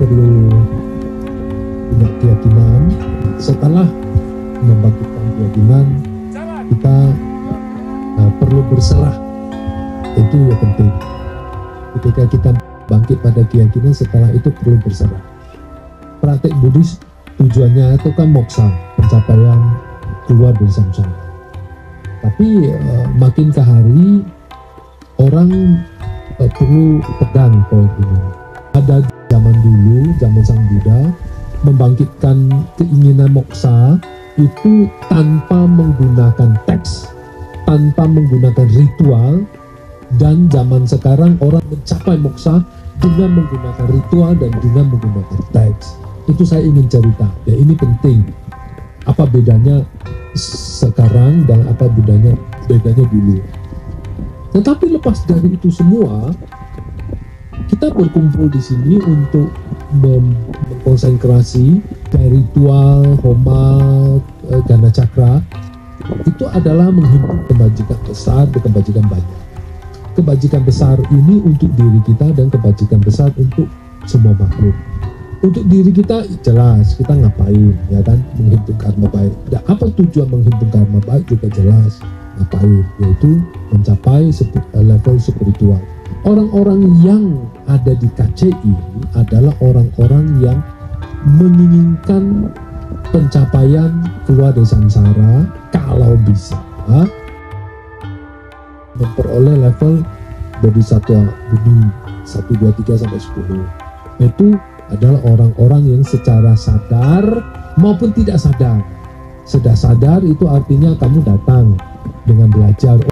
perlu punya keyakinan. Setelah membangkitkan keyakinan, kita perlu berserah. Itu yang penting. Ketika kita bangkit pada keyakinan, setelah itu perlu berserah. Praktek Buddhis tujuannya itu kan moksa, pencapaian keluar dari samsara. Tapi makin ke hari orang perlu pegang poin ini. Ada zaman dulu, zaman Sang Buddha, membangkitkan keinginan moksa itu tanpa menggunakan teks, tanpa menggunakan ritual. Dan zaman sekarang orang mencapai moksa dengan menggunakan ritual dan dengan menggunakan teks. Itu saya ingin cerita, ya ini penting. Apa bedanya sekarang dan apa bedanya dulu. Tetapi lepas dari itu semua, kita berkumpul di sini untuk mengkonsentrasi dari ritual Homa Gana Cakra. Itu adalah menghimpun kebajikan besar dan kebajikan banyak. Kebajikan besar ini untuk diri kita dan kebajikan besar untuk semua makhluk. Untuk diri kita jelas kita ngapain, ya kan, menghimpun karma baik. Dan apa tujuan menghimpun karma baik juga jelas ngapain, yaitu mencapai level spiritual. Orang-orang yang ada di KCI adalah orang-orang yang menginginkan pencapaian keluar dari samsara, kalau bisa memperoleh level dari satwa budi 1, 2, 3 sampai 10. Itu adalah orang-orang yang secara sadar maupun tidak sadar. Sudah sadar itu artinya kamu datang dengan belajar.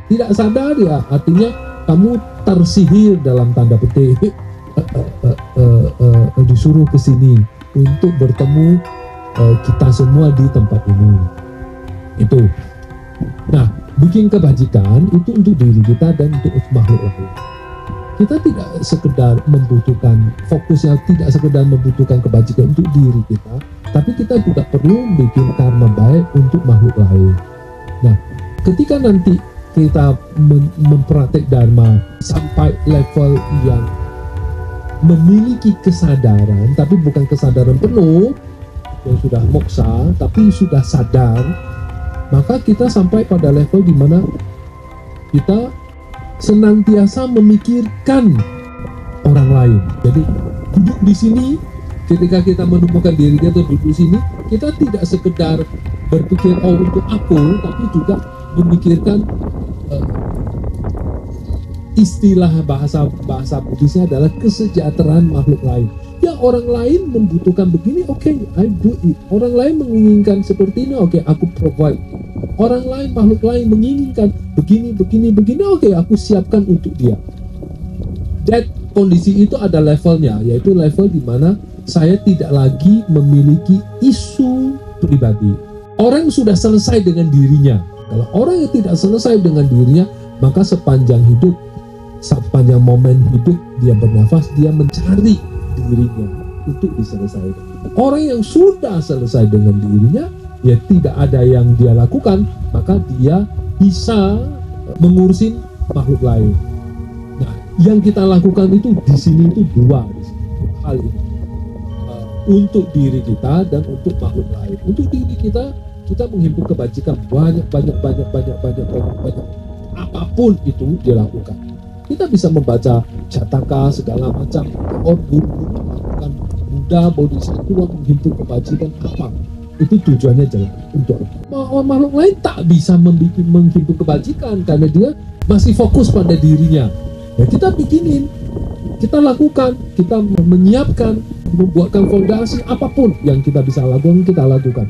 Tidak sadar ya artinya kamu tersihir dalam tanda petik, disuruh ke sini untuk bertemu kita semua di tempat ini. Itu. Nah, bikin kebajikan itu untuk diri kita dan untuk makhluk lain. Kita tidak sekedar membutuhkan, fokusnya tidak sekedar membutuhkan kebajikan untuk diri kita, tapi kita juga perlu bikin karma baik untuk makhluk lain. Nah, ketika nanti kita mempraktek dharma sampai level yang memiliki kesadaran, tapi bukan kesadaran penuh, yang sudah moksa, tapi sudah sadar, maka kita sampai pada level di mana kita senantiasa memikirkan orang lain. Jadi duduk di sini, ketika kita menemukan diri kita duduk di sini, kita tidak sekedar berpikir untuk aku, tapi juga memikirkan istilah bahasa Buddhisnya adalah kesejahteraan makhluk lain. Ya, orang lain membutuhkan begini, oke, I do it. Orang lain menginginkan seperti ini, oke, aku provide. Orang lain, makhluk lain menginginkan begini, oke, aku siapkan untuk dia. That kondisi itu ada levelnya, yaitu level di mana saya tidak lagi memiliki isu pribadi. Orang sudah selesai dengan dirinya. Kalau orang yang tidak selesai dengan dirinya, maka sepanjang hidup, sepanjang momen hidup dia bernafas, dia mencari dirinya untuk diselesaikan. Orang yang sudah selesai dengan dirinya, ya tidak ada yang dia lakukan, maka dia bisa mengurusin makhluk lain. Nah, yang kita lakukan itu di sini itu dua hal ini, untuk diri kita dan untuk makhluk lain. Untuk diri kita menghimpun kebajikan banyak, apapun itu dilakukan. Kita bisa membaca Jataka segala macam, guru melakukan Buddha, Bodhisattva, menghimpun kebajikan apa. Itu tujuannya jelas untuk makhluk lain tak bisa menghimpun kebajikan karena dia masih fokus pada dirinya. Ya, kita bikinin, kita lakukan, kita menyiapkan, membuatkan fondasi apapun yang kita bisa lakukan, kita lakukan.